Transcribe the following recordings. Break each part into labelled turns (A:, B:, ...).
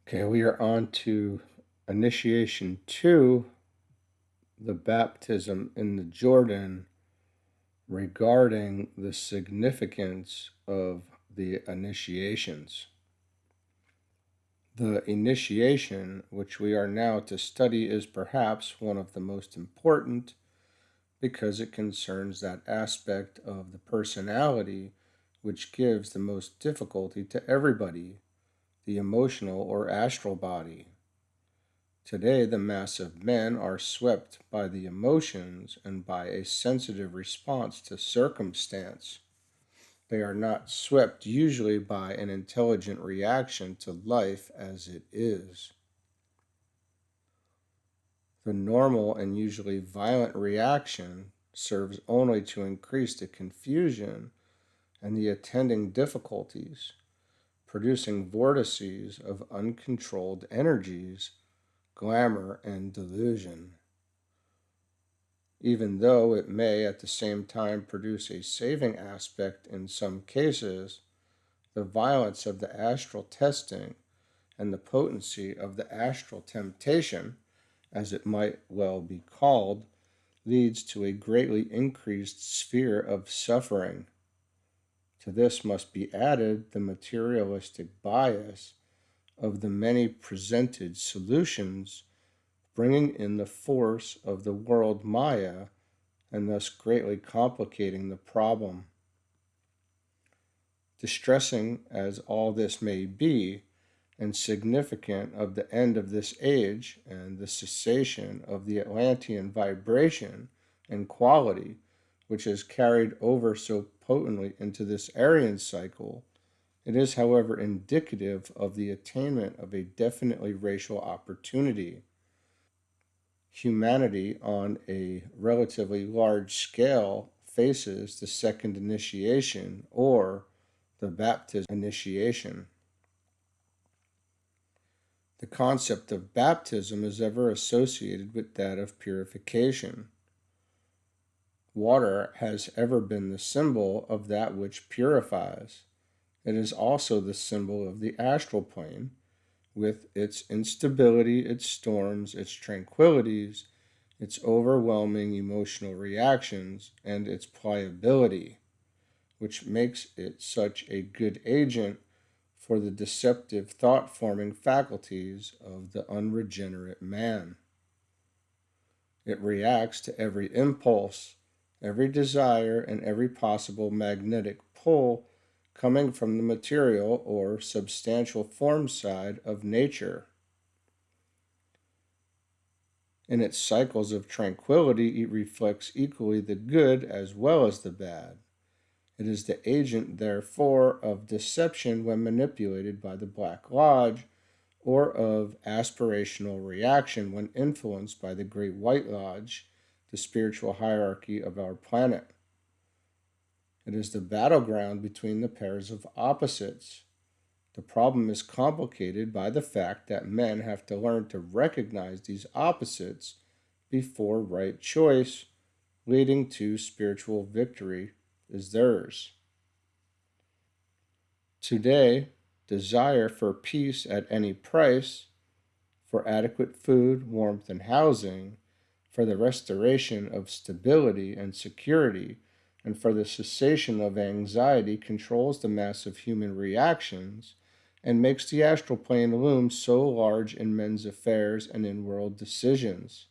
A: Okay, we are on to initiation 2, the baptism in the Jordan, regarding the significance of the initiations. The initiation, which we are now to study, is perhaps one of the most important because it concerns that aspect of the personality which gives the most difficulty to everybody, the emotional or astral body. Today, the mass of men are swept by the emotions and by a sensitive response to circumstance. They are not swept usually by an intelligent reaction to life as it is. The normal and usually violent reaction serves only to increase the confusion and the attending difficulties, producing vortices of uncontrolled energies, glamour, and delusion. Even though it may at the same time produce a saving aspect in some cases, the violence of the astral testing and the potency of the astral temptation, as it might well be called, leads to a greatly increased sphere of suffering. To this must be added the materialistic bias of the many presented solutions, bringing in the force of the world Maya and thus greatly complicating the problem. Distressing as all this may be, and significant of the end of this age and the cessation of the Atlantean vibration and quality, which has carried over so potently into this Aryan cycle, it is, however, indicative of the attainment of a definitely racial opportunity. Humanity, on a relatively large scale, faces the second initiation, or the baptism initiation. The concept of baptism is ever associated with that of purification. Water has ever been the symbol of that which purifies. It is also the symbol of the astral plane, with its instability, its storms, its tranquilities, its overwhelming emotional reactions, and its pliability, which makes it such a good agent for the deceptive thought-forming faculties of the unregenerate man. It reacts to every impulse, every desire, and every possible magnetic pull coming from the material or substantial form side of nature. In its cycles of tranquility, it reflects equally the good as well as the bad. It is the agent, therefore, of deception when manipulated by the Black Lodge, or of aspirational reaction when influenced by the Great White Lodge, the spiritual hierarchy of our planet. It is the battleground between the pairs of opposites. The problem is complicated by the fact that men have to learn to recognize these opposites before right choice, leading to spiritual victory, is theirs. Today, desire for peace at any price, for adequate food, warmth, and housing, for the restoration of stability and security, and for the cessation of anxiety controls the mass of human reactions and makes the astral plane loom so large in men's affairs and in world decisions.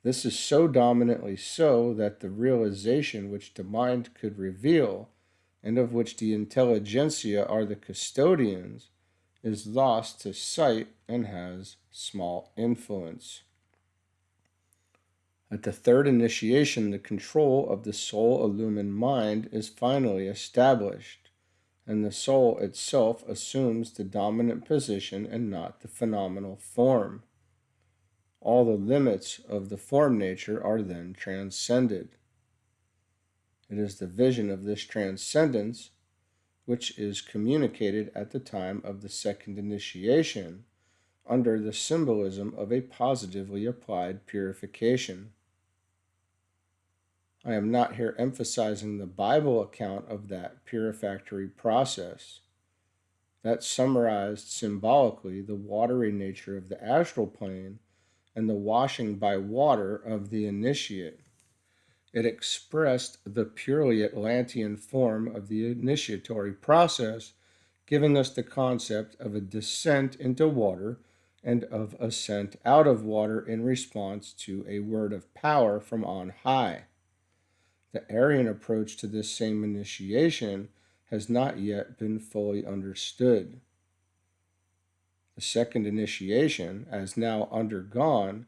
A: This is so dominantly so that the realization which the mind could reveal, and of which the intelligentsia are the custodians, is lost to sight and has small influence. At the third initiation, the control of the soul-illumined mind is finally established, and the soul itself assumes the dominant position and not the phenomenal form. All the limits of the form nature are then transcended. It is the vision of this transcendence which is communicated at the time of the second initiation under the symbolism of a positively applied purification. I am not here emphasizing the Bible account of that purificatory process. That summarized symbolically the watery nature of the astral plane and the washing by water of the initiate. It expressed the purely Atlantean form of the initiatory process, giving us the concept of a descent into water and of ascent out of water in response to a word of power from on high. The Aryan approach to this same initiation has not yet been fully understood. The second initiation, as now undergone,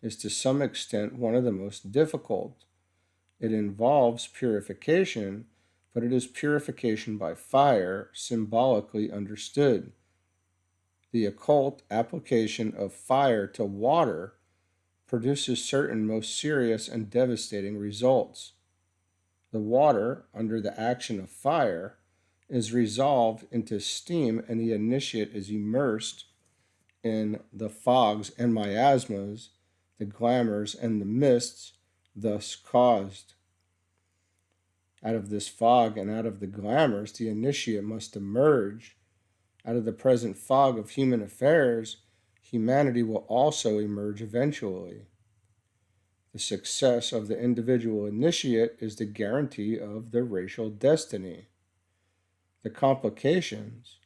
A: is to some extent one of the most difficult. It involves purification, but it is purification by fire, symbolically understood. The occult application of fire to water produces certain most serious and devastating results. The water, under the action of fire, is resolved into steam, and the initiate is immersed in the fogs and miasmas, the glamours and the mists thus caused. Out of this fog and out of the glamours, the initiate must emerge. Out of the present fog of human affairs, humanity will also emerge eventually. The success of the individual initiate is the guarantee of the racial destiny. The complications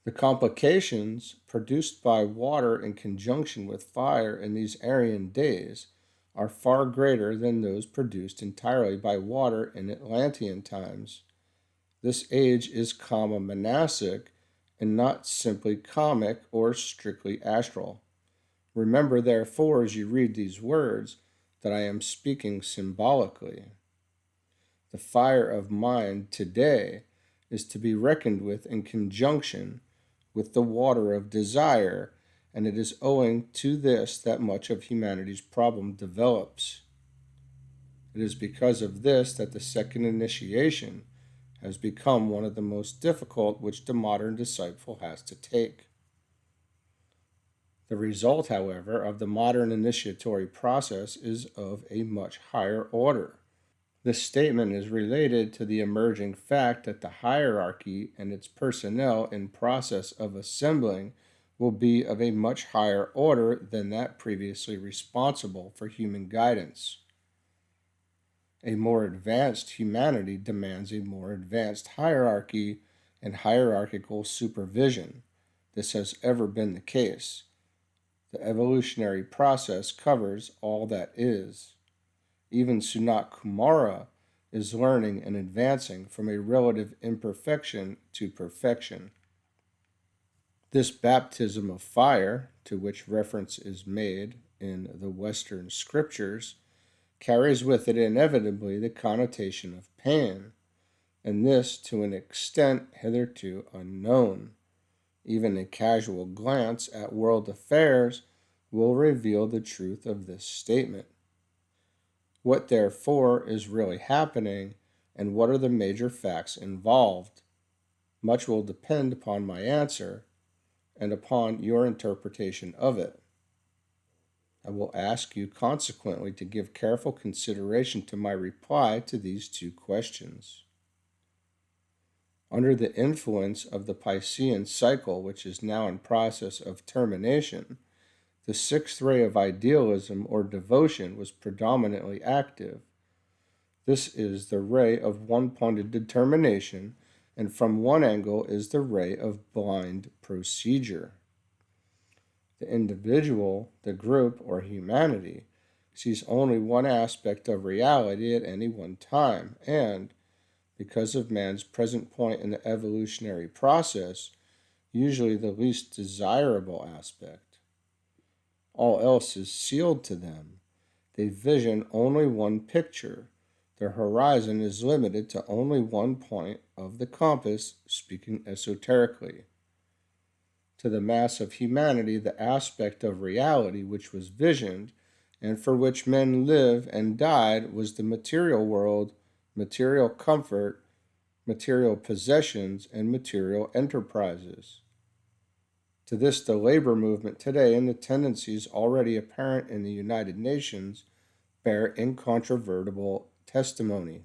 A: The complications produced by water in conjunction with fire in these Aryan days are far greater than those produced entirely by water in Atlantean times. This age is Kama monastic and not simply kamic or strictly astral. Remember, therefore, as you read these words, that I am speaking symbolically. The fire of mind today is to be reckoned with in conjunction with the water of desire, and it is owing to this that much of humanity's problem develops. It is because of this that the second initiation has become one of the most difficult which the modern disciple has to take. The result, however, of the modern initiatory process is of a much higher order. This statement is related to the emerging fact that the hierarchy and its personnel in process of assembling will be of a much higher order than that previously responsible for human guidance. A more advanced humanity demands a more advanced hierarchy and hierarchical supervision. This has ever been the case. The evolutionary process covers all that is. Even Sunat Kumara is learning and advancing from a relative imperfection to perfection. This baptism of fire, to which reference is made in the Western scriptures, carries with it inevitably the connotation of pain, and this to an extent hitherto unknown. Even a casual glance at world affairs will reveal the truth of this statement. What, therefore, is really happening, and what are the major facts involved? Much will depend upon my answer and upon your interpretation of it. I will ask you consequently to give careful consideration to my reply to these two questions. Under the influence of the Piscean cycle, which is now in process of termination, the sixth ray of idealism or devotion was predominantly active. This is the ray of one-pointed determination, and from one angle is the ray of blind procedure. The individual, the group, or humanity sees only one aspect of reality at any one time, and, because of man's present point in the evolutionary process, usually the least desirable aspect. All else is sealed to them. They vision only one picture. Their horizon is limited to only one point of the compass, speaking esoterically. To the mass of humanity, the aspect of reality which was visioned and for which men live and died was the material world, material comfort, material possessions, and material enterprises. To this, the labor movement today and the tendencies already apparent in the United Nations bear incontrovertible testimony.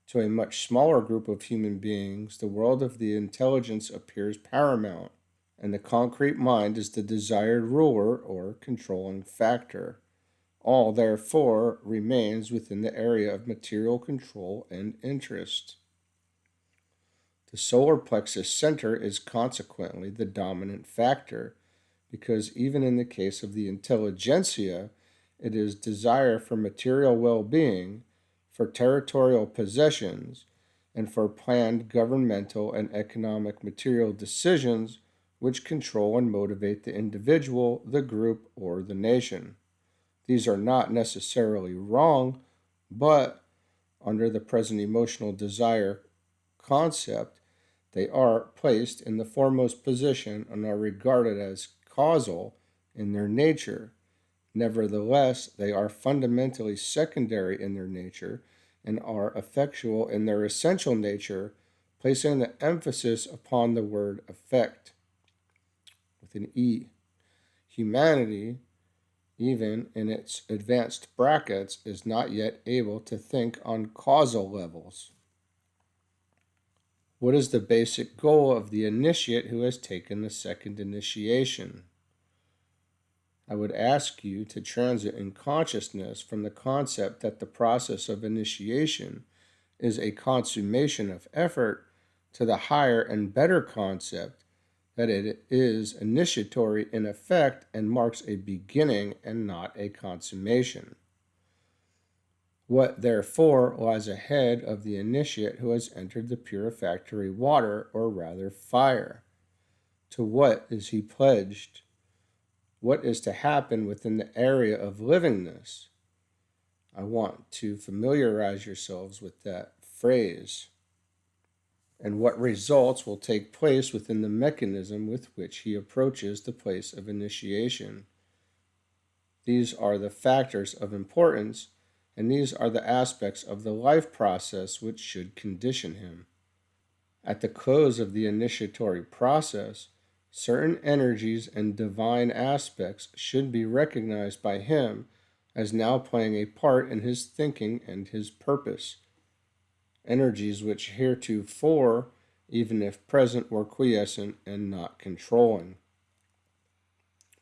A: To a much smaller group of human beings, the world of the intelligence appears paramount, and the concrete mind is the desired ruler or controlling factor. All, therefore, remains within the area of material control and interest. The solar plexus center is consequently the dominant factor, because even in the case of the intelligentsia, it is desire for material well being, for territorial possessions, and for planned governmental and economic material decisions which control and motivate the individual, the group, or the nation. These are not necessarily wrong, but under the present emotional desire concept, they are placed in the foremost position and are regarded as causal in their nature. Nevertheless, they are fundamentally secondary in their nature and are effectual in their essential nature, placing the emphasis upon the word effect with an E. Humanity, even in its advanced brackets, is not yet able to think on causal levels. What is the basic goal of the initiate who has taken the second initiation? I would ask you to transit in consciousness from the concept that the process of initiation is a consummation of effort to the higher and better concept that it is initiatory in effect and marks a beginning and not a consummation. What, therefore, lies ahead of the initiate who has entered the purifactory water, or rather fire? To what is he pledged? What is to happen within the area of livingness? I want to familiarize yourselves with that phrase. And what results will take place within the mechanism with which he approaches the place of initiation. These are the factors of importance, and these are the aspects of the life process which should condition him. At the close of the initiatory process, certain energies and divine aspects should be recognized by him as now playing a part in his thinking and his purpose. Energies which heretofore, even if present, were quiescent and not controlling.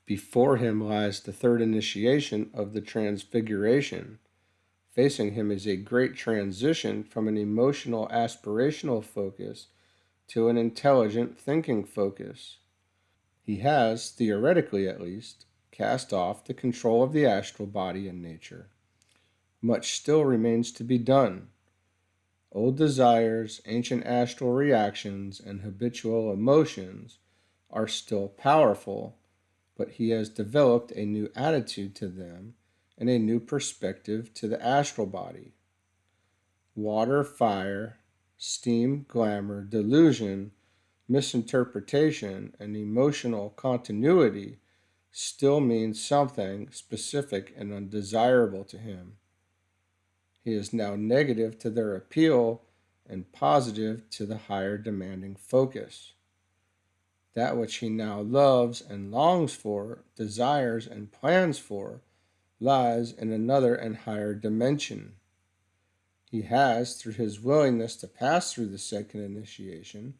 A: Before him lies the third initiation of the transfiguration. Facing him is a great transition from an emotional aspirational focus to an intelligent thinking focus. He has, theoretically at least, cast off the control of the astral body and nature. Much still remains to be done. Old desires, ancient astral reactions, and habitual emotions are still powerful, but he has developed a new attitude to them and a new perspective to the astral body. Water, fire, steam, glamour, delusion, misinterpretation, and emotional continuity still means something specific and undesirable to him. He is now negative to their appeal and positive to the higher demanding focus. That which he now loves and longs for, desires and plans for, lies in another and higher dimension. He has, through his willingness to pass through the second initiation,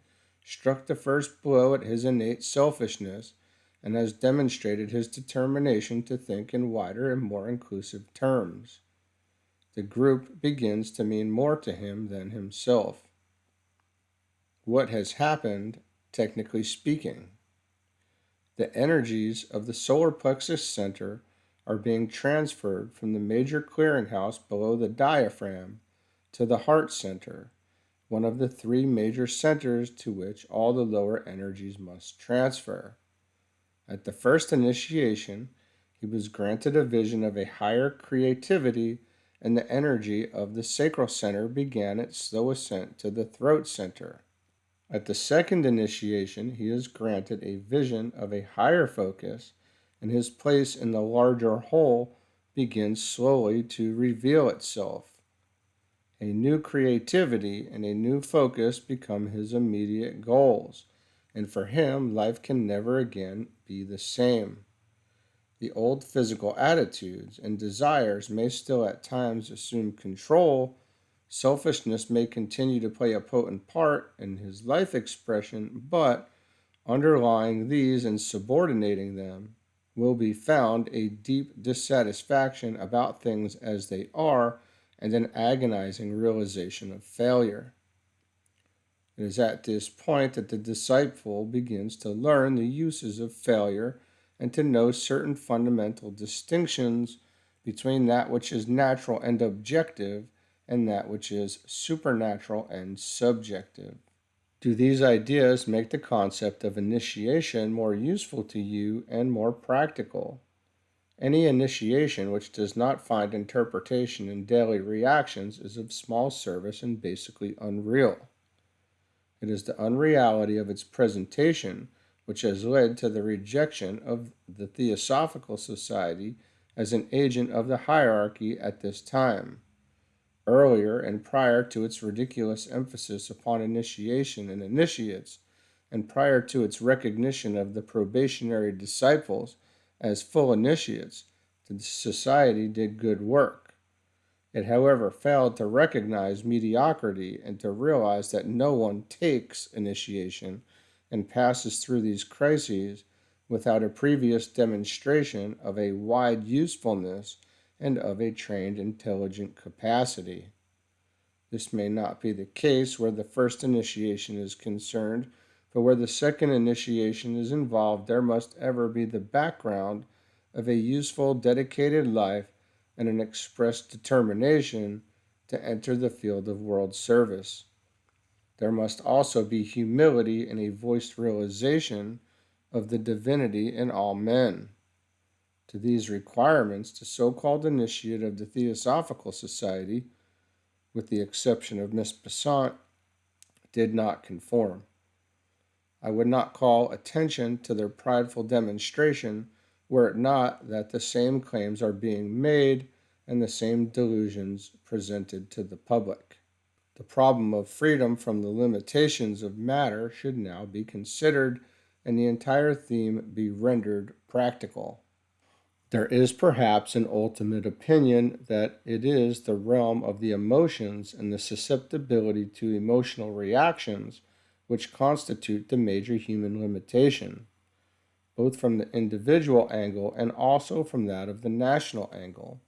A: struck the first blow at his innate selfishness and has demonstrated his determination to think in wider and more inclusive terms. The group begins to mean more to him than himself. What has happened, technically speaking? The energies of the solar plexus center are being transferred from the major clearinghouse below the diaphragm to the heart center, one of the three major centers to which all the lower energies must transfer. At the first initiation, he was granted a vision of a higher creativity, and the energy of the sacral center began its slow ascent to the throat center. At the second initiation, he is granted a vision of a higher focus, and his place in the larger whole begins slowly to reveal itself. A new creativity and a new focus become his immediate goals, and for him, life can never again be the same. The old physical attitudes and desires may still at times assume control, Selfishness may continue to play a potent part in his life expression, but underlying these and subordinating them will be found a deep dissatisfaction about things as they are and an agonizing realization of failure. It is at this point that the disciple begins to learn the uses of failure and to know certain fundamental distinctions between that which is natural and objective and that which is supernatural and subjective. Do these ideas make the concept of initiation more useful to you and more practical? Any initiation which does not find interpretation in daily reactions is of small service and basically unreal. It is the unreality of its presentation which has led to the rejection of the Theosophical Society as an agent of the hierarchy at this time. Earlier and prior to its ridiculous emphasis upon initiation and initiates, and prior to its recognition of the probationary disciples as full initiates, the society did good work. It, however, failed to recognize mediocrity and to realize that no one takes initiation and passes through these crises without a previous demonstration of a wide usefulness and of a trained intelligent capacity. This may not be the case where the first initiation is concerned, but where the second initiation is involved, there must ever be the background of a useful, dedicated life and an expressed determination to enter the field of world service. There must also be humility and a voiced realization of the divinity in all men. To these requirements, the so-called initiate of the Theosophical Society, with the exception of Miss Besant, did not conform. I would not call attention to their prideful demonstration were it not that the same claims are being made and the same delusions presented to the public. The problem of freedom from the limitations of matter should now be considered and the entire theme be rendered practical. There is perhaps an ultimate opinion that it is the realm of the emotions and the susceptibility to emotional reactions which constitute the major human limitation, both from the individual angle and also from that of the national angle.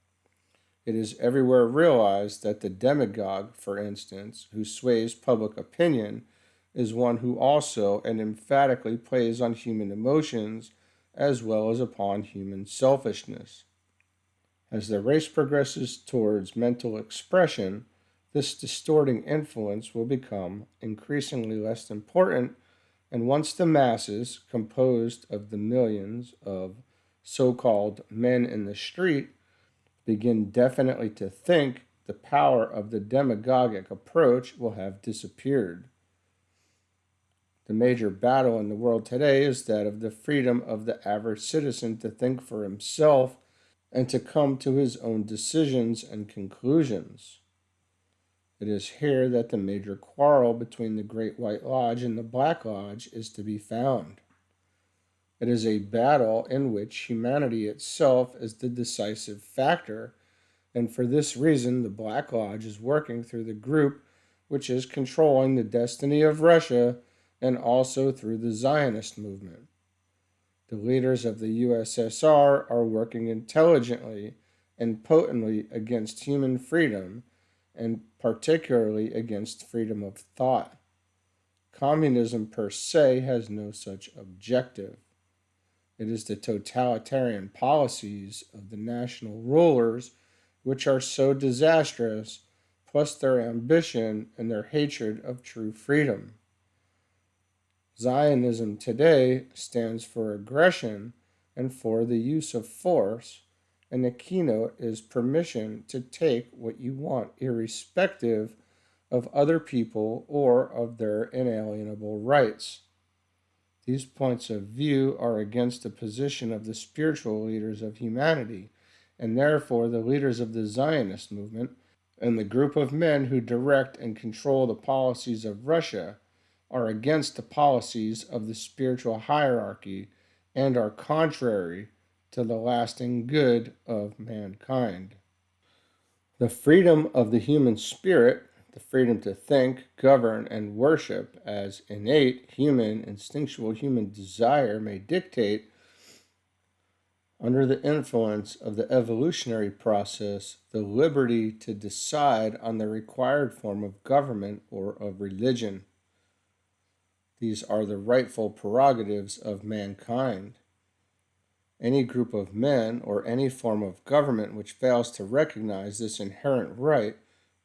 A: It is everywhere realized that the demagogue, for instance, who sways public opinion, is one who also and emphatically plays on human emotions as well as upon human selfishness. As the race progresses towards mental expression, this distorting influence will become increasingly less important, and once the masses, composed of the millions of so-called men in the street, begin definitely to think, the power of the demagogic approach will have disappeared. The major battle in the world today is that of the freedom of the average citizen to think for himself and to come to his own decisions and conclusions. It is here that the major quarrel between the Great White Lodge and the Black Lodge is to be found. It is a battle in which humanity itself is the decisive factor, and for this reason the Black Lodge is working through the group which is controlling the destiny of Russia and also through the Zionist movement. The leaders of the USSR are working intelligently and potently against human freedom, and particularly against freedom of thought. Communism per se has no such objective. It is the totalitarian policies of the national rulers which are so disastrous, plus their ambition and their hatred of true freedom. Zionism today stands for aggression and for the use of force, and the keynote is permission to take what you want, irrespective of other people or of their inalienable rights. These points of view are against the position of the spiritual leaders of humanity, and therefore the leaders of the Zionist movement and the group of men who direct and control the policies of Russia are against the policies of the spiritual hierarchy and are contrary to the lasting good of mankind. The freedom of the human spirit, the freedom to think, govern, and worship as innate human, instinctual human desire may dictate, under the influence of the evolutionary process, the liberty to decide on the required form of government or of religion. These are the rightful prerogatives of mankind. Any group of men or any form of government which fails to recognize this inherent right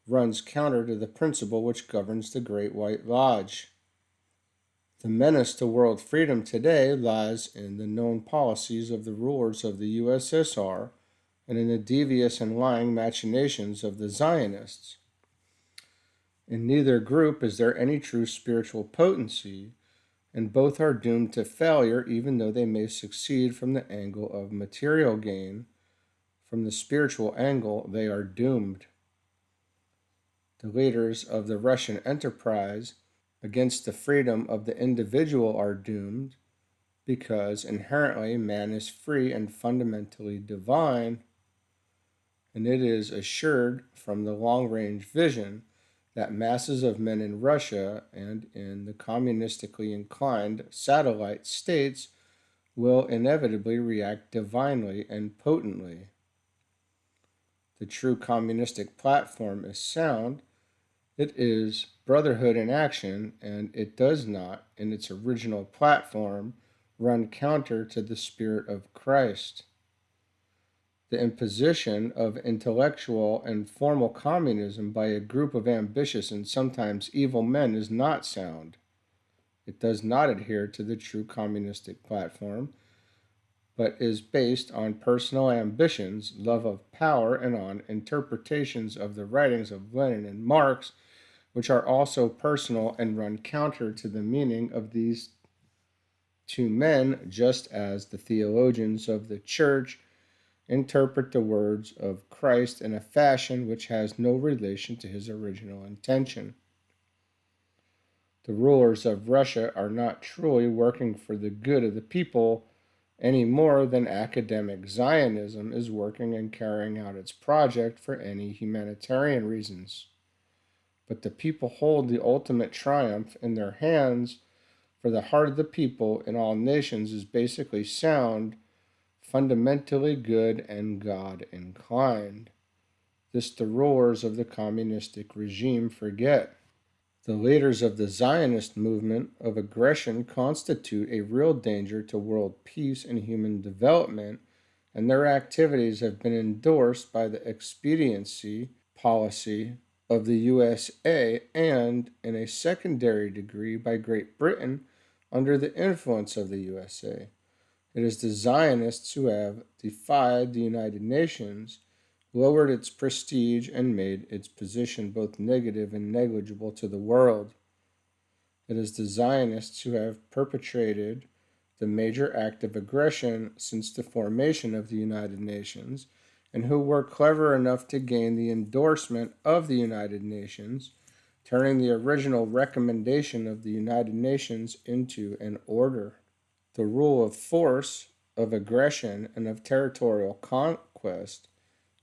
A: runs counter to the principle which governs the Great White Lodge. The menace to world freedom today lies in the known policies of the rulers of the USSR and in the devious and lying machinations of the Zionists. In neither group is there any true spiritual potency, and both are doomed to failure even though they may succeed from the angle of material gain. From the spiritual angle, they are doomed. The leaders of the Russian enterprise against the freedom of the individual are doomed because inherently man is free and fundamentally divine, and it is assured from the long-range vision that masses of men in Russia and in the communistically inclined satellite states will inevitably react divinely and potently. The true communistic platform is sound. It is brotherhood in action, and it does not, in its original platform, run counter to the spirit of Christ. The imposition of intellectual and formal communism by a group of ambitious and sometimes evil men is not sound. It does not adhere to the true communistic platform, but is based on personal ambitions, love of power, and on interpretations of the writings of Lenin and Marx, which are also personal and run counter to the meaning of these two men, just as the theologians of the Church interpret the words of Christ in a fashion which has no relation to his original intention. The rulers of Russia are not truly working for the good of the people any more than academic Zionism is working and carrying out its project for any humanitarian reasons. But the people hold the ultimate triumph in their hands, for the heart of the people in all nations is basically sound, fundamentally good, and God inclined. This the rulers of the communistic regime forget. The leaders of the Zionist movement of aggression constitute a real danger to world peace and human development, and their activities have been endorsed by the expediency policy of the USA and, in a secondary degree, by Great Britain under the influence of the USA. It is the Zionists who have defied the United Nations, lowered its prestige, and made its position both negative and negligible to the world. It is the Zionists who have perpetrated the major act of aggression since the formation of the United Nations, and who were clever enough to gain the endorsement of the United Nations, turning the original recommendation of the United Nations into an order. The rule of force, of aggression, and of territorial conquest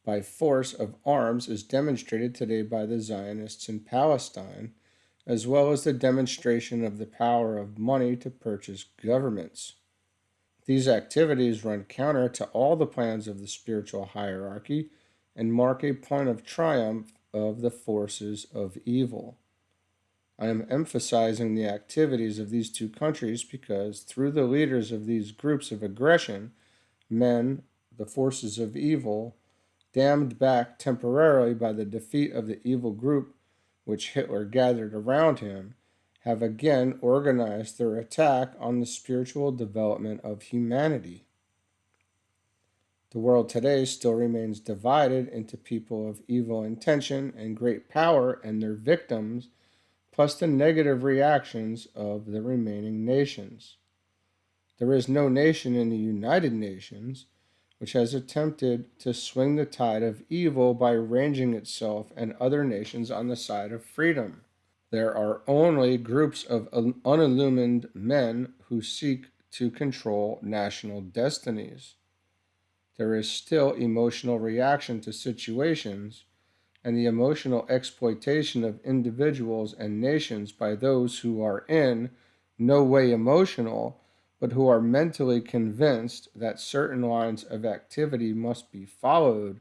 A: by force of arms is demonstrated today by the Zionists in Palestine, as well as the demonstration of the power of money to purchase governments. These activities run counter to all the plans of the spiritual hierarchy and mark a point of triumph of the forces of evil. I am emphasizing the activities of these two countries because through the leaders of these groups of aggression, men, the forces of evil, dammed back temporarily by the defeat of the evil group which Hitler gathered around him, have again organized their attack on the spiritual development of humanity. The world today still remains divided into people of evil intention and great power and their victims, plus the negative reactions of the remaining nations. There is no nation in the United Nations which has attempted to swing the tide of evil by ranging itself and other nations on the side of freedom. There are only groups of unillumined men who seek to control national destinies. There is still emotional reaction to situations, and the emotional exploitation of individuals and nations by those who are in no way emotional, but who are mentally convinced that certain lines of activity must be followed,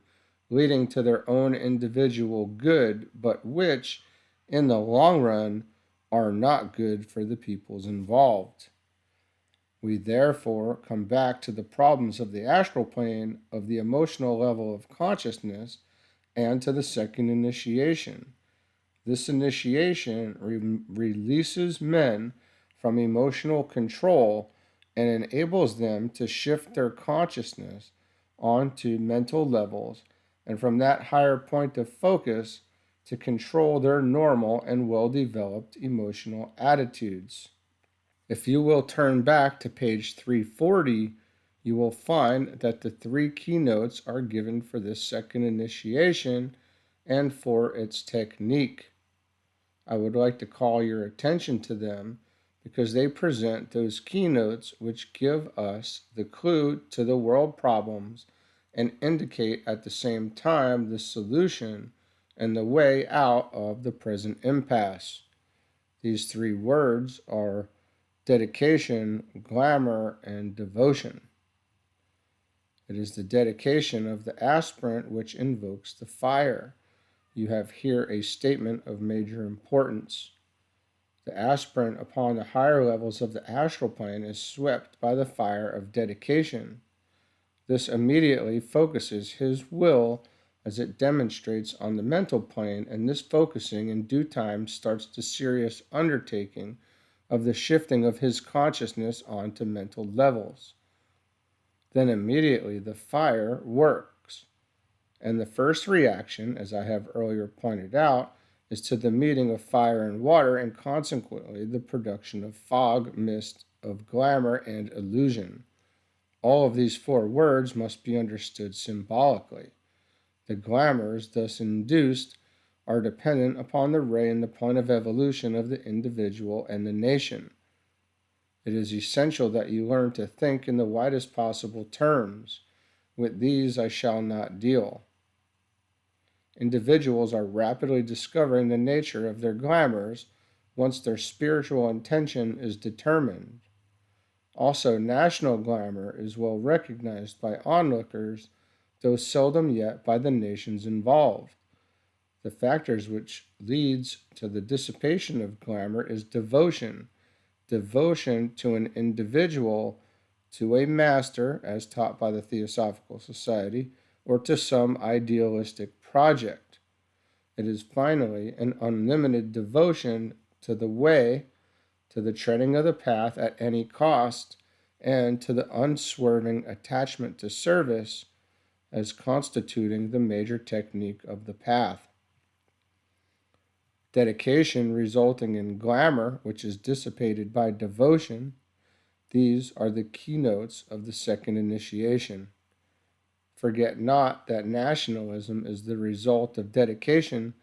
A: leading to their own individual good, but which, in the long run, are not good for the peoples involved. We therefore come back to the problems of the astral plane, of the emotional level of consciousness, and to the second initiation. This initiation releases men from emotional control and enables them to shift their consciousness onto mental levels, and from that higher point of focus to control their normal and well developed emotional attitudes. If you will turn back to page 340, you will find that the three keynotes are given for this second initiation and for its technique. I would like to call your attention to them because they present those keynotes which give us the clue to the world problems and indicate at the same time the solution and the way out of the present impasse. These three words are dedication, glamour, and devotion. It is the dedication of the aspirant which invokes the fire. You have here a statement of major importance. The aspirant upon the higher levels of the astral plane is swept by the fire of dedication. This immediately focuses his will as it demonstrates on the mental plane, and this focusing in due time starts the serious undertaking of the shifting of his consciousness onto mental levels. Then immediately the fire works. And the first reaction, as I have earlier pointed out, is to the meeting of fire and water, and consequently the production of fog, mist, of glamour, and illusion. All of these four words must be understood symbolically. The glamours thus induced are dependent upon the ray and the point of evolution of the individual and the nation. It is essential that you learn to think in the widest possible terms. With these I shall not deal. Individuals are rapidly discovering the nature of their glamours once their spiritual intention is determined. Also, national glamour is well recognized by onlookers, though seldom yet by the nations involved. The factors which leads to the dissipation of glamour is devotion to an individual, to a master, as taught by the Theosophical Society, or to some idealistic project. It is finally an unlimited devotion to the way, to the treading of the path at any cost, and to the unswerving attachment to service as constituting the major technique of the path. Dedication resulting in glamour, which is dissipated by devotion, these are the keynotes of the second initiation. Forget not that nationalism is the result of dedication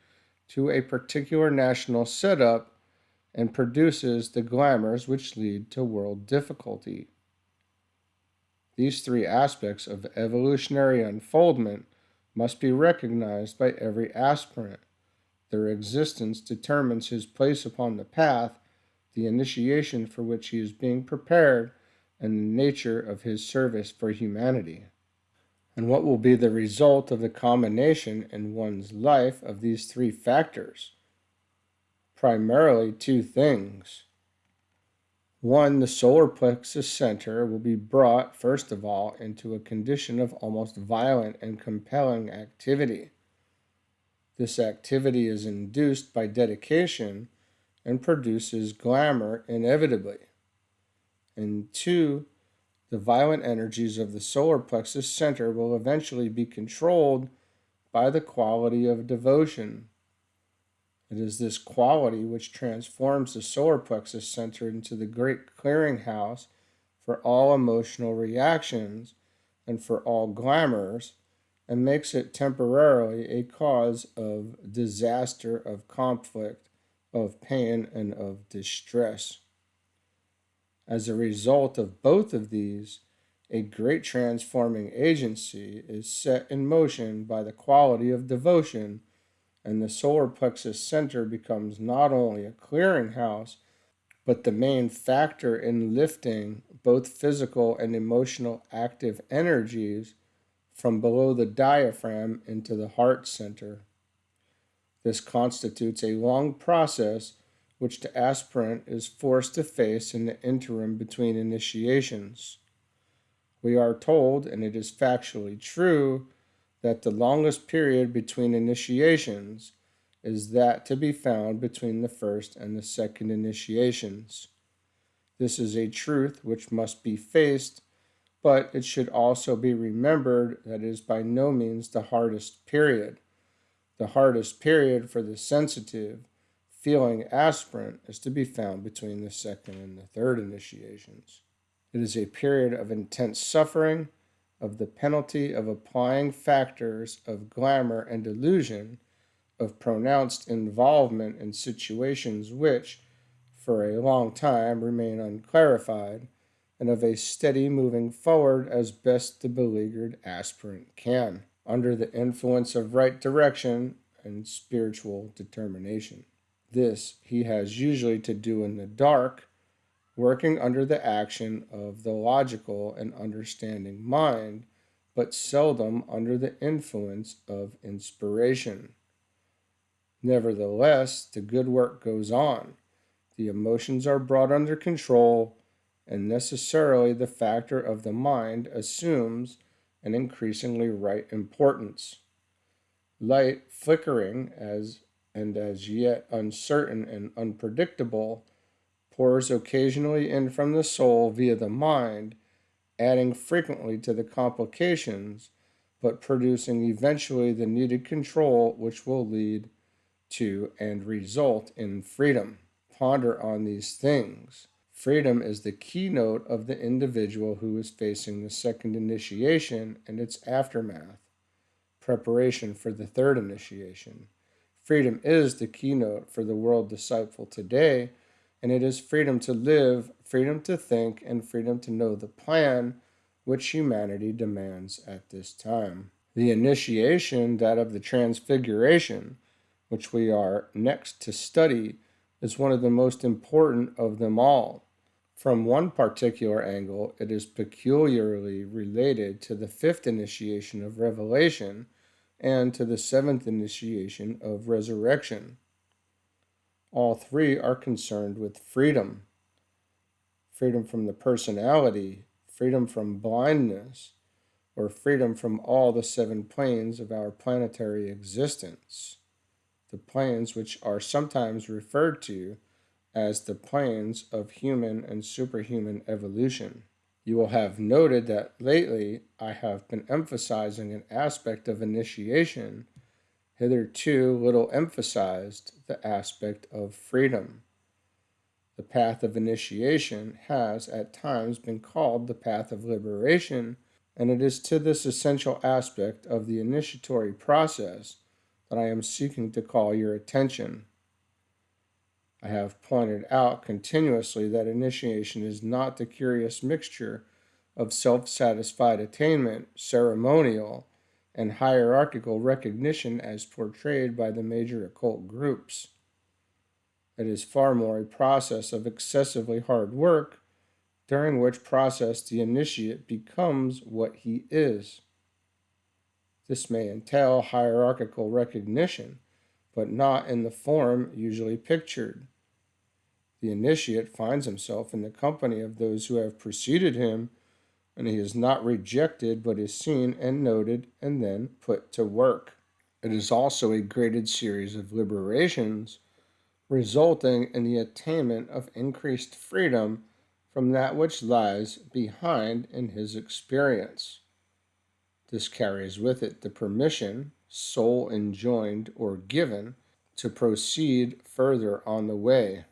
A: to a particular national setup and produces the glamours which lead to world difficulty. These three aspects of evolutionary unfoldment must be recognized by every aspirant. Their existence determines his place upon the path, the initiation for which he is being prepared, and the nature of his service for humanity. And what will be the result of the combination in one's life of these three factors? Primarily two things. One, the solar plexus center will be brought, first of all, into a condition of almost violent and compelling activity. This activity is induced by dedication and produces glamour inevitably. And two, the violent energies of the solar plexus center will eventually be controlled by the quality of devotion. It is this quality which transforms the solar plexus center into the great clearinghouse for all emotional reactions and for all glamours, and makes it temporarily a cause of disaster, of conflict, of pain, and of distress. As a result of both of these, a great transforming agency is set in motion by the quality of devotion, and the solar plexus center becomes not only a clearinghouse, but the main factor in lifting both physical and emotional active energies from below the diaphragm into the heart center. This constitutes a long process which the aspirant is forced to face in the interim between initiations. We are told, and it is factually true, that the longest period between initiations is that to be found between the first and the second initiations. This is a truth which must be faced, but it should also be remembered that it is by no means the hardest period. The hardest period for the sensitive, feeling aspirant is to be found between the second and the third initiations. It is a period of intense suffering, of the penalty of applying factors of glamour and illusion, of pronounced involvement in situations which, for a long time, remain unclarified, and of a steady moving forward as best the beleaguered aspirant can, under the influence of right direction and spiritual determination. This he has usually to do in the dark, working under the action of the logical and understanding mind, but seldom under the influence of inspiration. Nevertheless, the good work goes on. The emotions are brought under control, and necessarily the factor of the mind assumes an increasingly right importance. Light, flickering as yet uncertain and unpredictable, pours occasionally in from the soul via the mind, adding frequently to the complications, but producing eventually the needed control which will lead to and result in freedom. Ponder on these things. Freedom is the keynote of the individual who is facing the second initiation and its aftermath, preparation for the third initiation. Freedom is the keynote for the world disciple today, and it is freedom to live, freedom to think, and freedom to know the plan which humanity demands at this time. The initiation, that of the transfiguration, which we are next to study, is one of the most important of them all. From one particular angle, it is peculiarly related to the fifth initiation of revelation and to the seventh initiation of resurrection. All three are concerned with freedom. Freedom from the personality, freedom from blindness, or freedom from all the seven planes of our planetary existence. The planes which are sometimes referred to as the planes of human and superhuman evolution. You will have noted that lately I have been emphasizing an aspect of initiation hitherto little emphasized, the aspect of freedom. The path of initiation has at times been called the path of liberation, and it is to this essential aspect of the initiatory process that I am seeking to call your attention. I have pointed out continuously that initiation is not the curious mixture of self-satisfied attainment, ceremonial, and hierarchical recognition as portrayed by the major occult groups. It is far more a process of excessively hard work, during which process the initiate becomes what he is. This may entail hierarchical recognition, but not in the form usually pictured. The initiate finds himself in the company of those who have preceded him, and he is not rejected but is seen and noted and then put to work. It is also a graded series of liberations, resulting in the attainment of increased freedom from that which lies behind in his experience. This carries with it the permission, soul enjoined or given, to proceed further on the way.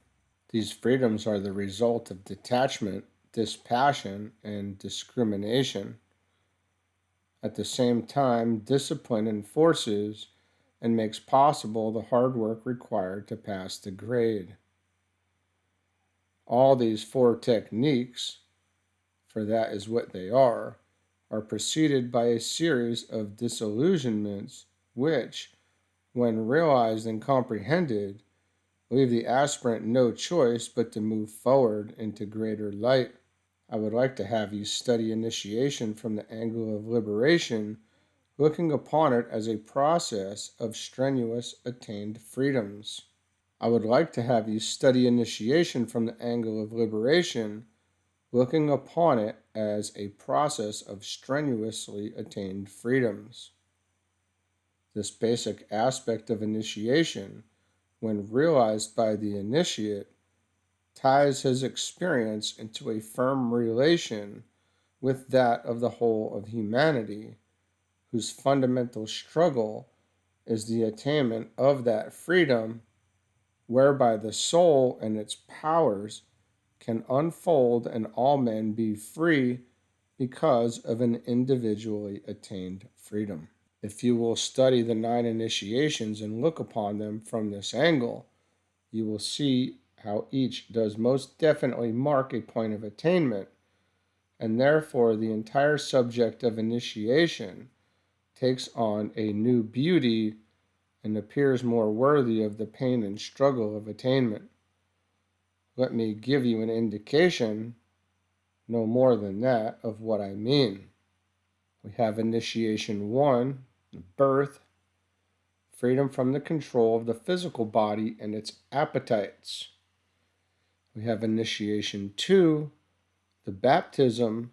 A: These freedoms are the result of detachment, dispassion, and discrimination. At the same time, discipline enforces and makes possible the hard work required to pass the grade. All these four techniques, for that is what they are preceded by a series of disillusionments which, when realized and comprehended, leave the aspirant no choice but to move forward into greater light. I would like to have you study initiation from the angle of liberation, looking upon it as a process of strenuous attained freedoms. I would like to have you study initiation from the angle of liberation, looking upon it as a process of strenuously attained freedoms. This basic aspect of initiation, when realized by the initiate, ties his experience into a firm relation with that of the whole of humanity, whose fundamental struggle is the attainment of that freedom whereby the soul and its powers can unfold and all men be free because of an individually attained freedom. If you will study the 9 initiations and look upon them from this angle, you will see how each does most definitely mark a point of attainment, and therefore the entire subject of initiation takes on a new beauty and appears more worthy of the pain and struggle of attainment. Let me give you an indication, no more than that, of what I mean. We have initiation 1, birth, freedom from the control of the physical body and its appetites. We have initiation 2, the baptism,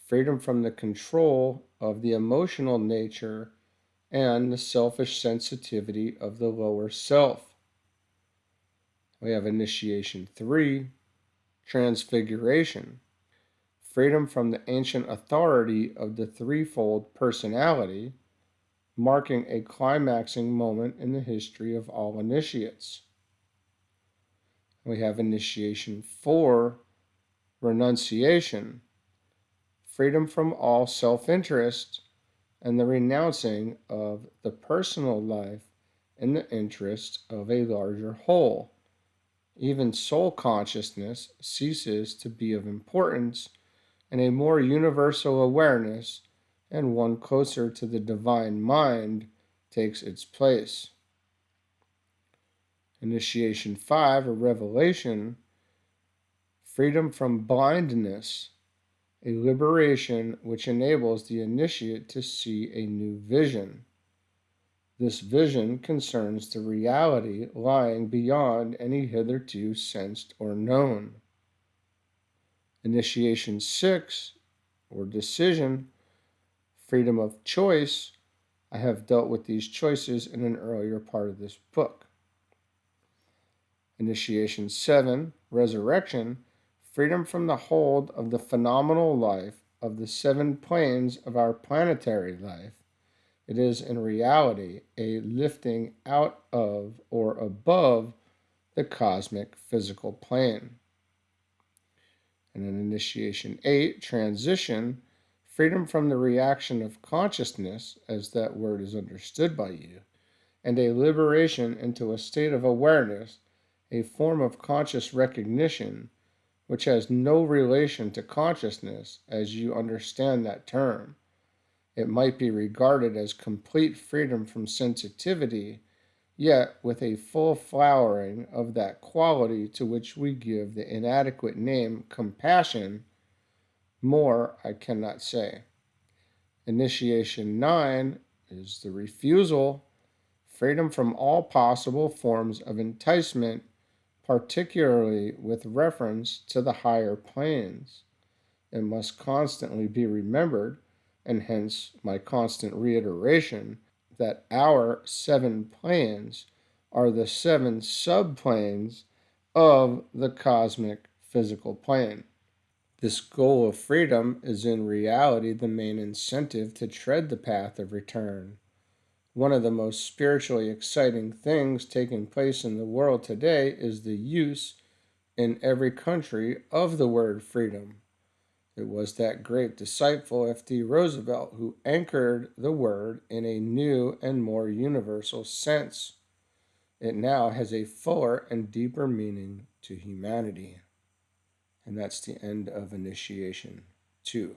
A: freedom from the control of the emotional nature and the selfish sensitivity of the lower self. We have initiation 3, transfiguration, freedom from the ancient authority of the threefold personality, marking a climaxing moment in the history of all initiates. We have initiation 4, renunciation, freedom from all self-interest and the renouncing of the personal life in the interest of a larger whole. Even soul consciousness ceases to be of importance, and a more universal awareness and one closer to the divine mind takes its place. Initiation 5, or revelation, freedom from blindness, a liberation which enables the initiate to see a new vision. This vision concerns the reality lying beyond any hitherto sensed or known. Initiation 6, or decision, freedom of choice. I have dealt with these choices in an earlier part of this book. Initiation 7, resurrection, freedom from the hold of the phenomenal life of the 7 planes of our planetary life. It is in reality a lifting out of or above the cosmic physical plane. And in initiation 8, transition, freedom from the reaction of consciousness, as that word is understood by you, and a liberation into a state of awareness, a form of conscious recognition, which has no relation to consciousness as you understand that term. It might be regarded as complete freedom from sensitivity, yet with a full flowering of that quality to which we give the inadequate name compassion. More I cannot say. Initiation 9 is the refusal, freedom from all possible forms of enticement, particularly with reference to the higher planes. It must constantly be remembered, and hence my constant reiteration, that our 7 planes are the 7 subplanes of the cosmic physical plane. This goal of freedom is in reality the main incentive to tread the path of return. One of the most spiritually exciting things taking place in the world today is the use in every country of the word freedom. It was that great disciple F.D. Roosevelt who anchored the word in a new and more universal sense. It now has a fuller and deeper meaning to humanity. And that's the end of initiation 2.